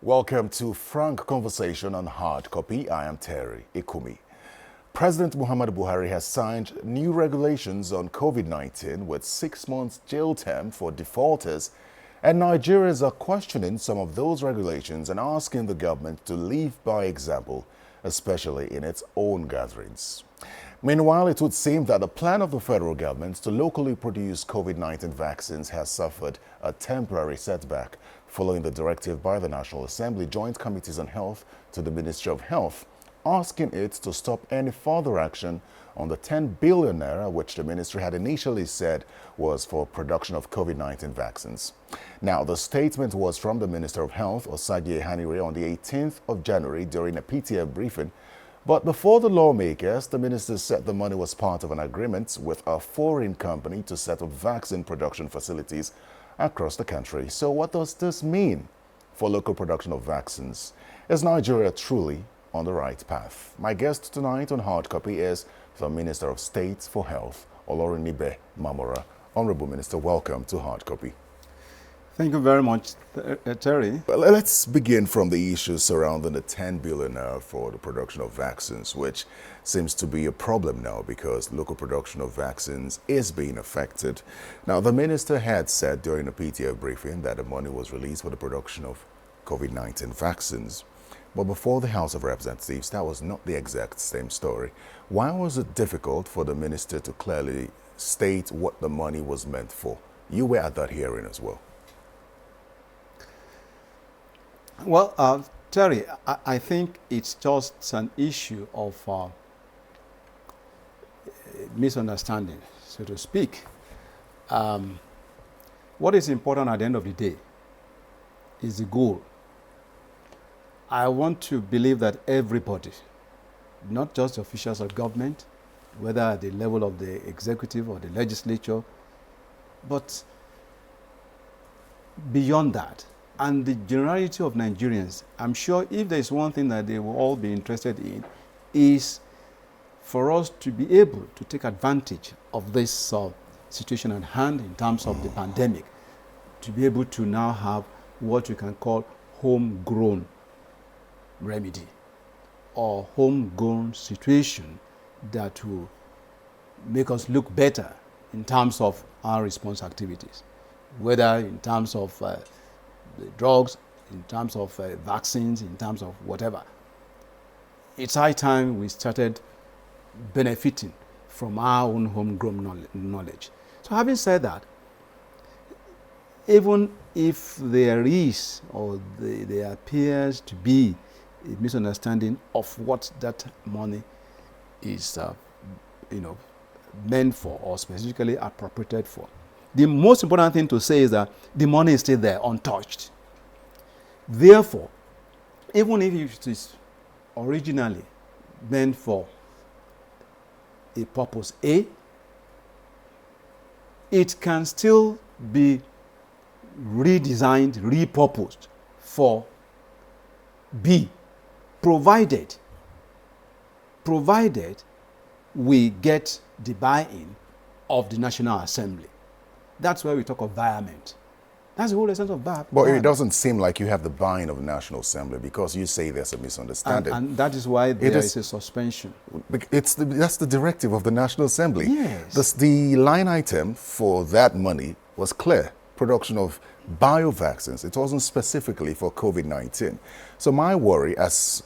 Welcome to Frank Conversation on Hard Copy. I am Terry Ikumi. President Muhammadu Buhari has signed new regulations on COVID-19 with 6 months jail term for defaulters, and Nigerians are questioning some of those regulations and asking the government to lead by example, especially in its own gatherings. Meanwhile, it would seem that the plan of the federal government to locally produce COVID-19 vaccines has suffered a temporary setback following the directive by the National Assembly Joint Committees on Health to the Ministry of Health, asking it to stop any further action on the 10 billion naira which the ministry had initially said was for production of COVID-19 vaccines. Now, the statement was from the Minister of Health, Osagie Hanire, on the 18th of January during a PTF briefing. But before the lawmakers, the minister said the money was part of an agreement with a foreign company to set up vaccine production facilities across the country. So what does this mean for local production of vaccines? Is Nigeria truly on the right path? My guest tonight on Hard Copy is the Minister of State for Health, Olorunibe Mamora. Honorable Minister, welcome to Hard Copy. Thank you very much, Terry. Well, let's begin from the issues surrounding the 10 billion for the production of vaccines, which seems to be a problem now because local production of vaccines is being affected. Now, the minister had said during a PTF briefing that the money was released for the production of COVID-19 vaccines. But before the House of Representatives, that was not the exact same story. Why was it difficult for the minister to clearly state what the money was meant for? You were at that hearing as well. Well, Terry, I think it's just an issue of misunderstanding, so to speak. What is important at the end of the day is the goal. I want to believe that everybody, not just officials of government, whether at the level of the executive or the legislature, but beyond that, and the generality of Nigerians, I'm sure if there is one thing that they will all be interested in, is for us to be able to take advantage of this situation at hand in terms of the pandemic, to be able to now have what we can call homegrown remedy or homegrown situation that will make us look better in terms of our response activities, whether in terms of the drugs, in terms of vaccines, in terms of whatever. It's high time we started benefiting from our own homegrown knowledge. So having said that, even if there is or there appears to be a misunderstanding of what that money is meant for or specifically appropriated for, the most important thing to say is that the money is still there, untouched. Therefore, even if it is originally meant for a purpose A, it can still be redesigned, repurposed for B, provided we get the buy-in of the National Assembly. That's where we talk of environment. That's the whole essence of that. But it doesn't seem like you have the buy-in of the National Assembly because you say there's a misunderstanding. And that is why there is a suspension. That's the directive of the National Assembly. Yes. The line item for that money was clear, production of biovaccines. It wasn't specifically for COVID-19. So my worry, as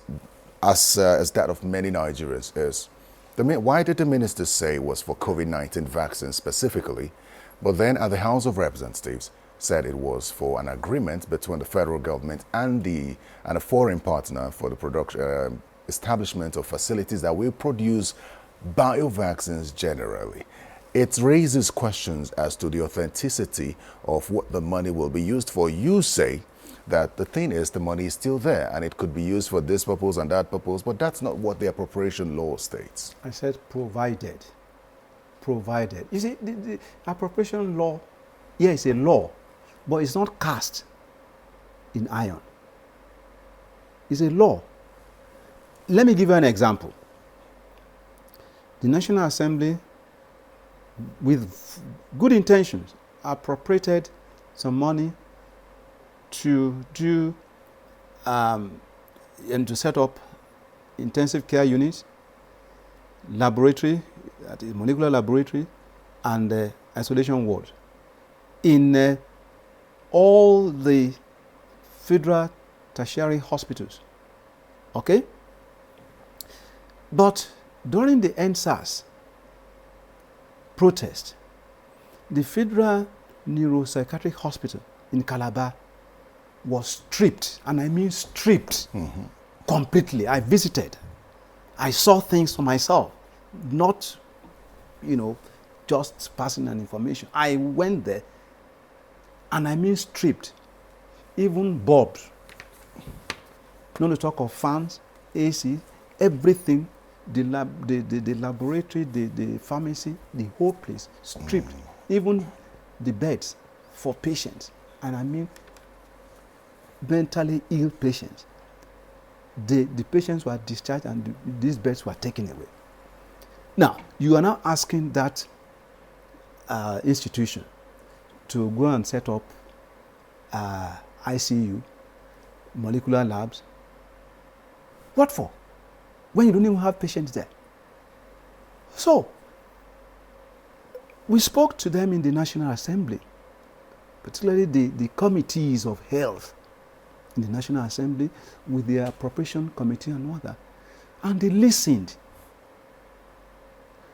that of many Nigerians, is why did the minister say it was for COVID-19 vaccines specifically, but then at the House of Representatives said it was for an agreement between the federal government and a foreign partner for the production establishment of facilities that will produce biovaccines generally? It raises questions as to the authenticity of what the money will be used for. You say that the thing is the money is still there and it could be used for this purpose and that purpose, but that's not what the appropriation law states. I said provided. Provided. You see, the appropriation law, it's a law, but it's not cast in iron. It's a law. Let me give you an example. The National Assembly, with good intentions, appropriated some money to do and to set up intensive care units, laboratory, that is molecular laboratory, and isolation ward in all the federal tertiary hospitals. Okay? But during the NSAS protest, the Federal Neuropsychiatric Hospital in Calabar was stripped, and I mean stripped completely. I visited. I saw things for myself, not, just passing an information. I went there, and I mean stripped. Even bulbs, not to talk of fans, AC, everything, the laboratory, the pharmacy, the whole place, stripped. Even the beds for patients, and I mean mentally ill patients. The patients were discharged and these beds were taken away. Now, you are now asking that institution to go and set up ICU, molecular labs. What for? When you don't even have patients there. So, we spoke to them in the National Assembly, particularly the committees of health in the National Assembly with their appropriation committee and all that, and they listened.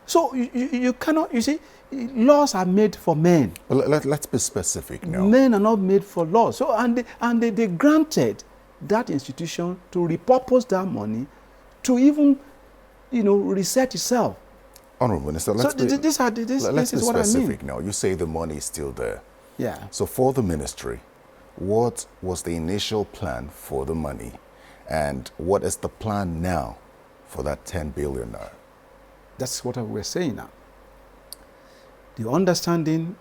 So you cannot, you see, laws are made for men. Well, let's be specific now. Men are not made for laws. So and they granted that institution to repurpose that money to even, reset itself. Honourable Minister, let's be specific now. You say the money is still there. Yeah. So for the ministry, what was the initial plan for the money? And what is the plan now for that 10 billion now? That's what we're saying now. The understanding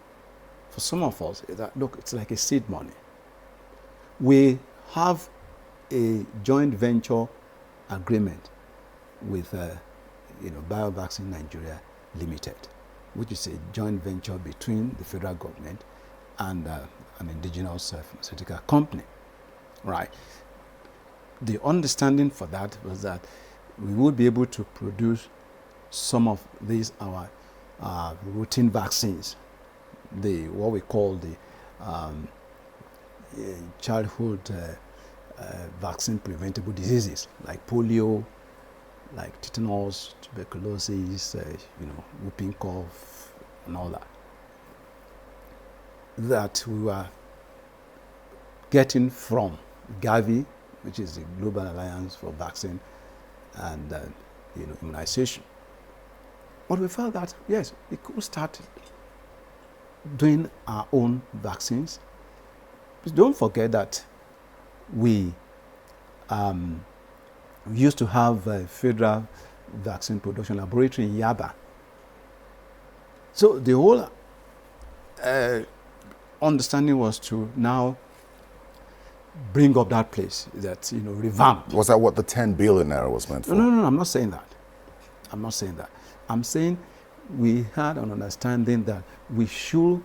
for some of us is that, look, it's like a seed money. We have a joint venture agreement with BioVaccine Nigeria Limited, which is a joint venture between the federal government and an indigenous pharmaceutical company, right? The understanding for that was that we would be able to produce some of these our routine vaccines, what we call the childhood vaccine preventable diseases like polio, like tetanus, tuberculosis, whooping cough, and all that. That we were getting from Gavi, which is the Global Alliance for Vaccine and Immunization. But we felt that, yes, we could start doing our own vaccines. But don't forget that we used to have a federal vaccine production laboratory in Yaba. So the whole understanding was to now bring up that place, that, revamp. Was that what the 10 billion naira was meant for? No, I'm not saying that. I'm saying we had an understanding that we should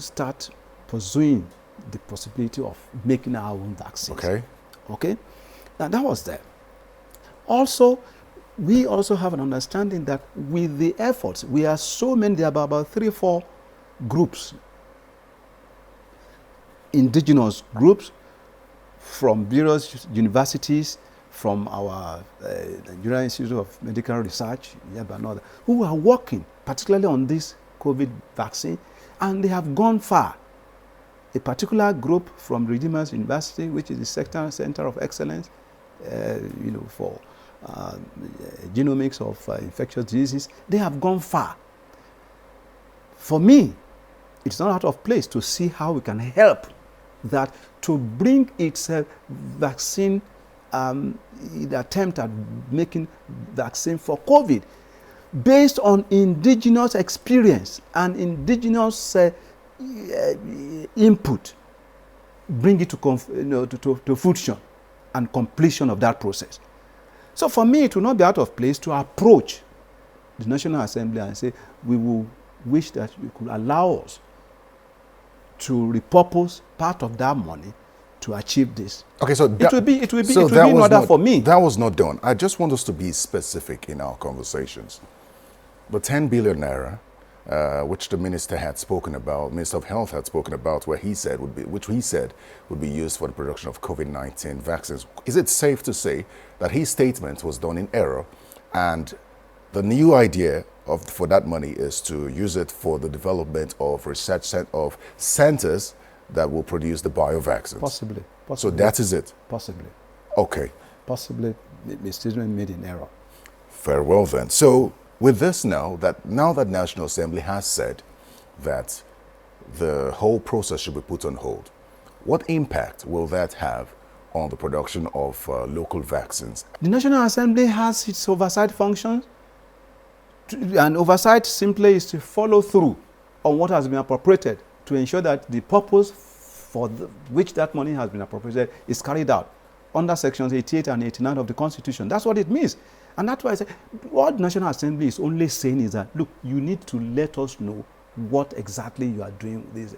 start pursuing the possibility of making our own vaccines. Okay? Now that was there. Also, we also have an understanding that with the efforts, we are so many, there are about 3-4 groups, indigenous groups from various universities, from our Nigerian Institute of Medical Research, who are working particularly on this COVID vaccine, and they have gone far. A particular group from Redeemers University, which is the sector center of excellence, for genomics of infectious diseases, they have gone far. For me, it's not out of place to see how we can help that to bring its vaccine, the attempt at making vaccine for COVID based on indigenous experience and indigenous input, bring it to fruition and completion of that process. So for me, it will not be out of place to approach the National Assembly and say, we will wish that you could allow us to repurpose part of that money to achieve this. Okay, so It will be in order for me. That was not done. I just want us to be specific in our conversations. The 10 billion naira, which the minister had spoken about, Minister of Health had spoken about, which he said would be used for the production of COVID-19 vaccines. Is it safe to say that his statement was done in error, and the new idea for that money is to use it for the development of of centers that will produce the biovaccines? Possibly. So that is it? Possibly. Okay. Possibly the statement made in error. Very well then. So with this now that National Assembly has said that the whole process should be put on hold, what impact will that have on the production of local vaccines? The National Assembly has its oversight functions, and oversight simply is to follow through on what has been appropriated to ensure that the purpose for which that money has been appropriated is carried out under sections 88 and 89 of the Constitution. That's what it means. And that's why I say what the National Assembly is only saying is that, look, you need to let us know what exactly you are doing. This,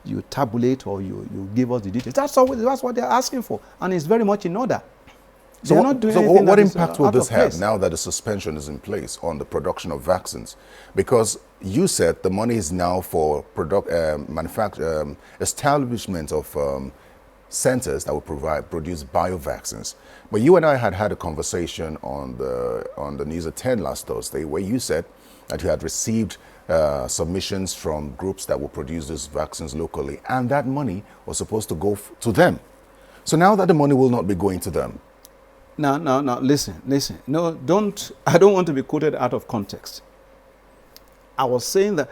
you tabulate or you give us the details. That's what they're asking for. And it's very much in order. So what impact will this have now that the suspension is in place on the production of vaccines? Because you said the money is now for establishment of centers that will produce biovaccines. But you and I had a conversation on the News at 10 last Thursday where you said that you had received submissions from groups that will produce these vaccines locally, and that money was supposed to go to them. So now that the money will not be going to them. No, listen. No, I don't want to be quoted out of context. I was saying that,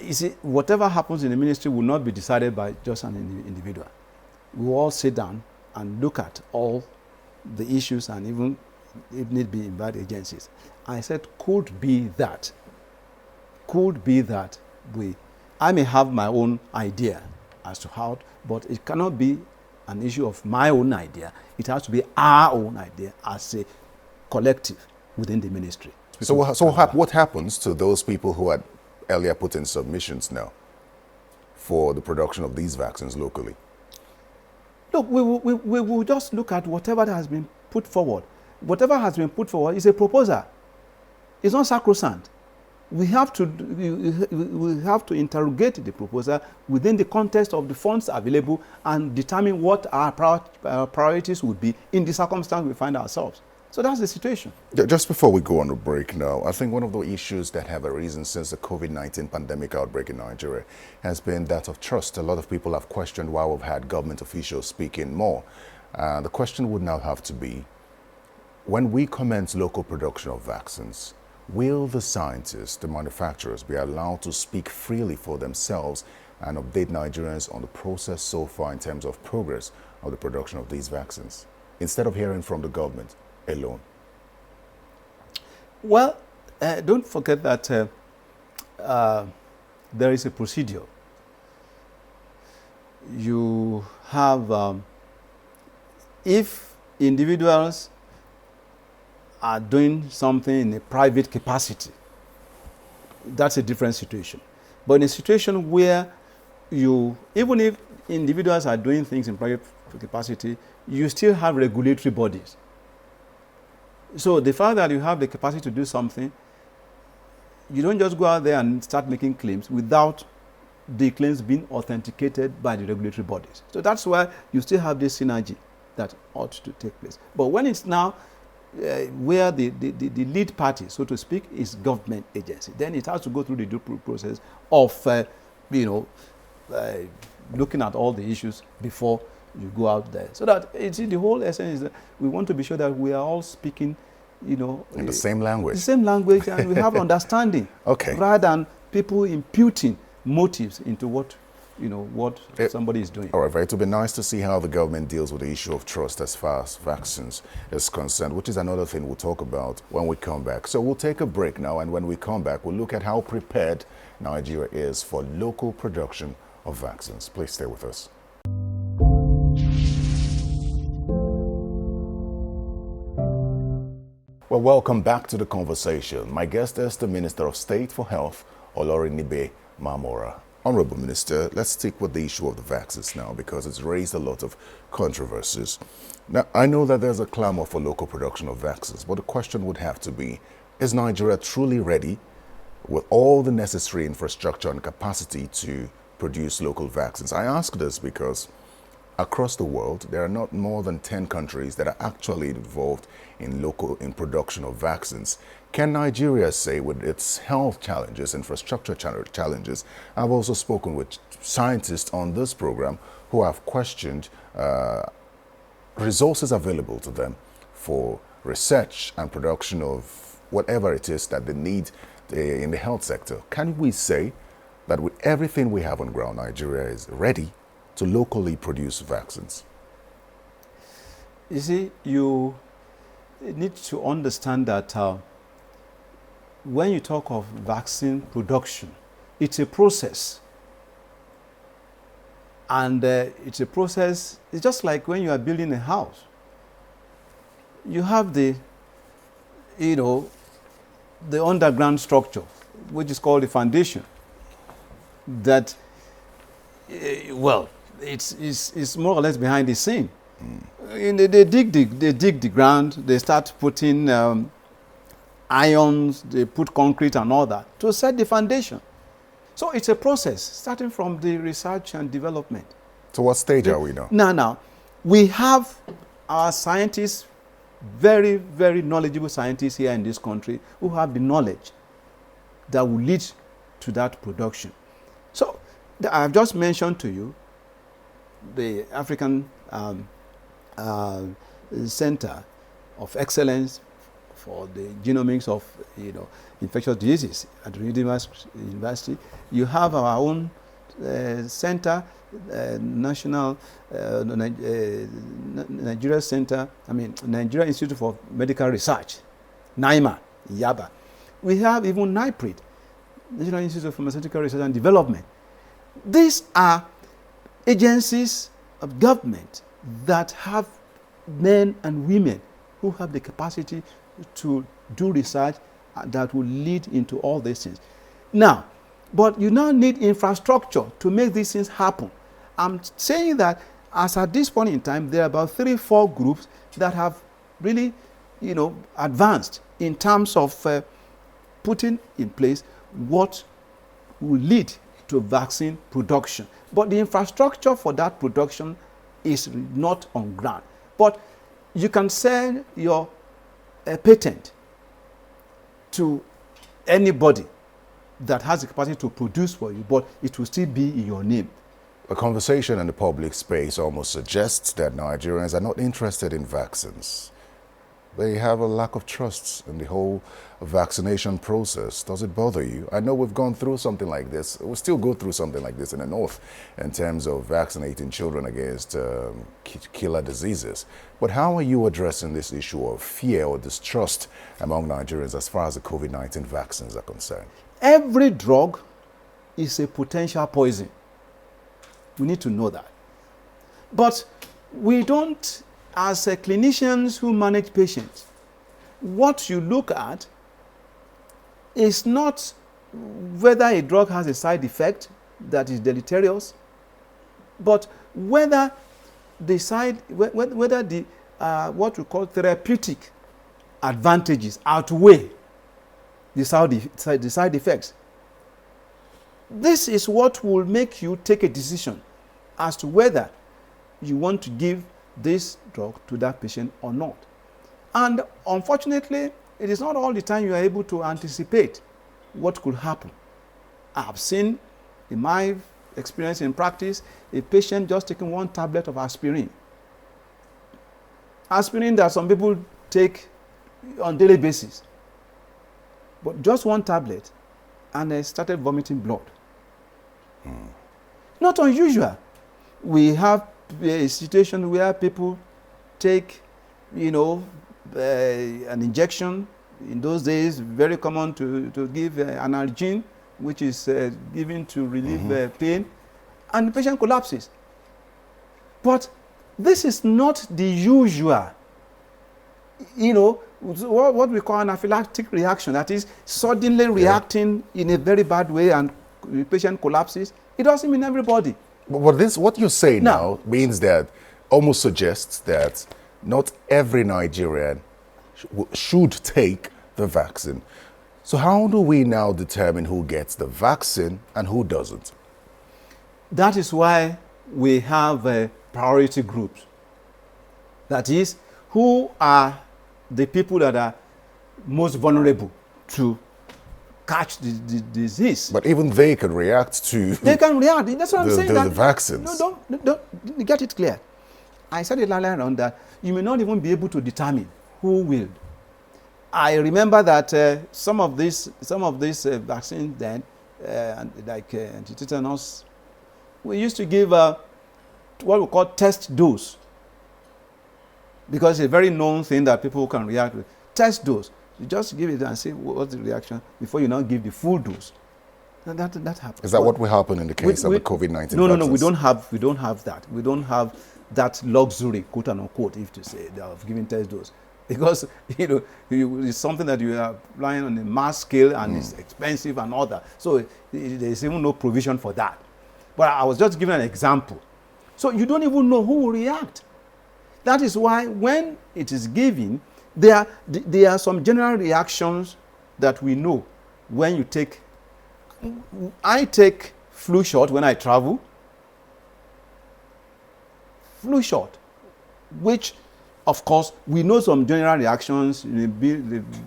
you see, whatever happens in the ministry will not be decided by just an individual. We will all sit down and look at all the issues and even, if need be, invite agencies. I said, could be that I may have my own idea as to how, but it cannot be an issue of my own idea. It has to be our own idea as a collective within the ministry. So what happens to those people who had earlier put in submissions now for the production of these vaccines locally? Look, we will just look at whatever has been put forward. Whatever has been put forward is a proposal. It's not sacrosanct. We have to interrogate the proposal within the context of the funds available and determine what our priorities would be in the circumstance we find ourselves. So that's the situation. Just before we go on a break now, I think one of the issues that have arisen since the COVID-19 pandemic outbreak in Nigeria has been that of trust. A lot of people have questioned why we've had government officials speaking more. The question would now have to be, when we commence local production of vaccines, will the scientists, the manufacturers, be allowed to speak freely for themselves and update Nigerians on the process so far in terms of progress of the production of these vaccines, instead of hearing from the government alone? Well, don't forget that there is a procedure. You have, if individuals are doing something in a private capacity, that's a different situation. But in a situation where even if individuals are doing things in private capacity, you still have regulatory bodies. So the fact that you have the capacity to do something, you don't just go out there and start making claims without the claims being authenticated by the regulatory bodies. So that's why you still have this synergy that ought to take place. But when it's now where the lead party, so to speak, is government agency, then it has to go through the due process of, looking at all the issues before you go out there. So that the whole essence is that we want to be sure that we are all speaking, in the same language. The same language, and we have understanding. Okay. Rather than people imputing motives into what somebody is doing. All right, it would be nice to see how the government deals with the issue of trust as far as vaccines is concerned, which is another thing we'll talk about when we come back. So we'll take a break now, and when we come back, we'll look at how prepared Nigeria is for local production of vaccines. Please stay with us. Well, welcome back to the conversation. My guest is the Minister of State for Health, Olorinibe Mamora. Honorable Minister, let's stick with the issue of the vaccines now because it's raised a lot of controversies. Now, I know that there's a clamor for local production of vaccines, but the question would have to be, is Nigeria truly ready with all the necessary infrastructure and capacity to produce local vaccines? I ask this because across the world, there are not more than 10 countries that are actually involved in production of vaccines. Can Nigeria say, with its health challenges, infrastructure challenges? I've also spoken with scientists on this program who have questioned resources available to them for research and production of whatever it is that they need in the health sector. Can we say that with everything we have on ground, Nigeria is ready to locally produce vaccines? You see, you need to understand that when you talk of vaccine production, it's a process. And it's a process, it's just like when you are building a house. You have the underground structure, which is called the foundation. That, it's more or less behind the scene. They dig the ground, they start putting ions, they put concrete and all that to set the foundation. So it's a process, starting from the research and development. So what stage are we now? Now, we have our scientists, very, very knowledgeable scientists here in this country who have the knowledge that will lead to that production. So I've just mentioned to you the African Center of Excellence for the genomics of infectious diseases at the University. You have our own center, National Nigeria Center, Nigeria Institute for Medical Research, NIMA, Yaba. We have even NIPRID, National Institute of Pharmaceutical Research and Development. These are agencies of government that have men and women who have the capacity to do research that will lead into all these things. Now, but you now need infrastructure to make these things happen. I'm saying that as at this point in time, there are about 3-4 groups that have really, advanced in terms of putting in place what will lead to vaccine production. But the infrastructure for that production is not on ground. But you can sell your patent to anybody that has the capacity to produce for you, but it will still be in your name. A conversation in the public space almost suggests that Nigerians are not interested in vaccines. They have a lack of trust in the whole vaccination process. Does it bother you? I know we've gone through something like this. We'll still go through something like this in the North in terms of vaccinating children against killer diseases. But how are you addressing this issue of fear or distrust among Nigerians as far as the COVID-19 vaccines are concerned? Every drug is a potential poison. We need to know that. But we don't, as clinicians who manage patients, what you look at is not whether a drug has a side effect that is deleterious, but whether the what we call therapeutic advantages outweigh the side effects. This is what will make you take a decision as to whether you want to give this drug to that patient or not. And unfortunately, it is not all the time you are able to anticipate what could happen. I have seen, in my experience in practice, a patient just taking 1 tablet of aspirin. Aspirin that some people take on a daily basis. But just 1 tablet, and they started vomiting blood. Not unusual. We have a situation where people take, an injection. In those days, very common to give analgin, which is given to relieve pain, and the patient collapses. But this is not the usual, what we call an anaphylactic reaction, that is suddenly reacting in a very bad way and the patient collapses. It doesn't mean everybody. But this, what you say now means that, almost suggests that not every Nigerian should take the vaccine. So how do we now determine who gets the vaccine and who doesn't? That is why we have priority groups. That is, who are the people that are most vulnerable to catch the disease. But even they can react to... They can react. That's what I'm saying. The vaccines. No, don't get it clear. I said it earlier on that you may not even be able to determine who will. I remember that some of these vaccines then, like anti-tetanus, we used to give what we call test dose, because it's a very known thing that people can react with. Test dose. You just give it and see what's the reaction before you now give the full dose. And that happens. Is that what will happen in the case of the COVID-19 No, vaccines? we don't have that. We don't have that luxury, quote unquote, if to say, of giving test dose. Because it's something that you are applying on a mass scale and it's expensive and all that. So there's even no provision for that. But I was just giving an example. So you don't even know who will react. That is why when it is given, there are some general reactions that we know when you take. I take flu shot when I travel. Flu shot, which, of course, we know some general reactions. You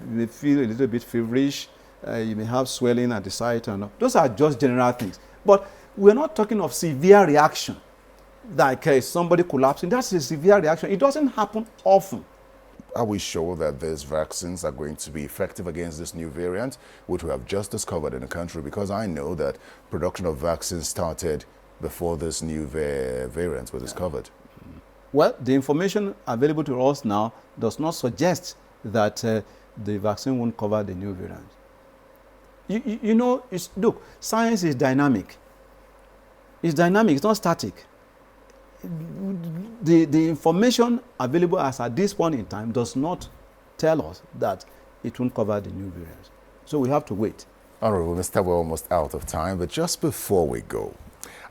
may feel a little bit feverish. You may have swelling at the site. And those are just general things. But we're not talking of severe reaction, like somebody collapsing. That's a severe reaction. It doesn't happen often. Are we sure that these vaccines are going to be effective against this new variant, which we have just discovered in the country? Because I know that production of vaccines started before this new variant was discovered. Well, the information available to us now does not suggest that the vaccine won't cover the new variant. Look, science is dynamic. It's dynamic, it's not static. The information available as at this point in time does not tell us that it won't cover the new variants. So we have to wait. Honorable Mr. We're almost out of time, but just before we go,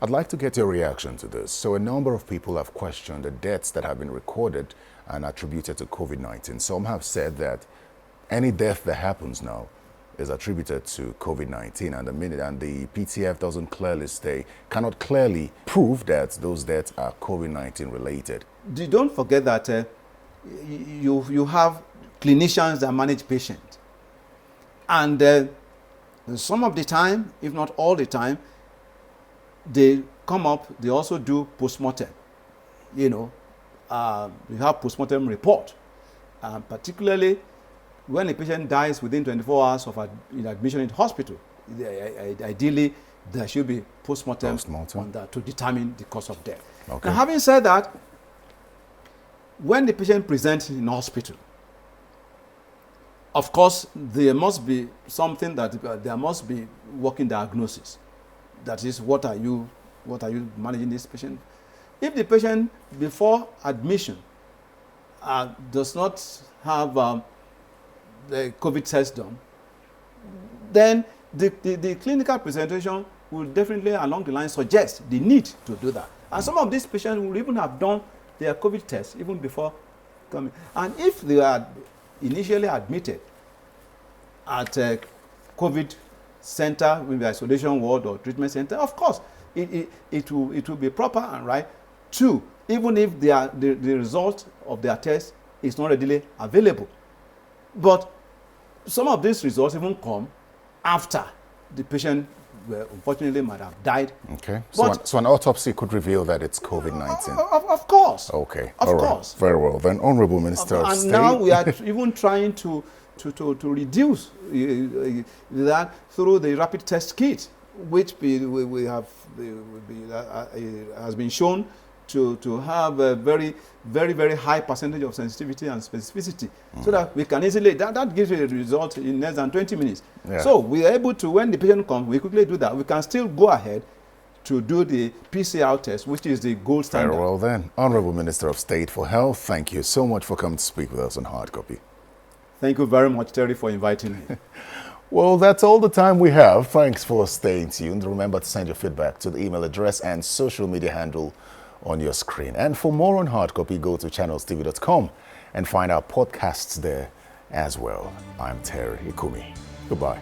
I'd like to get your reaction to this. So a number of people have questioned the deaths that have been recorded and attributed to COVID-19. Some have said that any death that happens now is attributed to COVID-19, and the PTF cannot clearly prove that those deaths are COVID-19 related. Don't forget that you have clinicians that manage patients, and some of the time, if not all the time, they come up. They also do postmortem. You have postmortem report, particularly when a patient dies within 24 hours of admission in hospital. Ideally, there should be postmortem on that to determine the cause of death. Okay. Now, having said that, when the patient presents in hospital, of course, there must be something there must be working diagnosis. That is, what are you managing this patient? If the patient before admission does not have the COVID test done, then the clinical presentation will definitely along the line suggest the need to do that. And some of these patients will even have done their COVID test even before coming. And if they are initially admitted at a COVID center, maybe isolation ward or treatment center, of course, it will be proper and right too, even if the result of their test is not readily available. But some of these results even come after the patient unfortunately might have died. Okay. So an autopsy could reveal that it's COVID-19. Of course. Okay. Of course. Very well. Then, Honorable Minister of State. And now we are even trying to reduce that through the rapid test kit, which has been shown to have a very, very, very high percentage of sensitivity and specificity, so that we can easily, that gives you a result in less than 20 minutes. Yeah. So we are able to, when the patient comes, we quickly do that. We can still go ahead to do the PCR test, which is the gold standard. Very well then. Honorable Minister of State for Health, thank you so much for coming to speak with us on Hard Copy. Thank you very much, Terry, for inviting me. Well, that's all the time we have. Thanks for staying tuned. Remember to send your feedback to the email address and social media handle on your screen. And for more on hard copy, go to channelstv.com and find our podcasts there as well. I'm Terry Ikumi. Goodbye.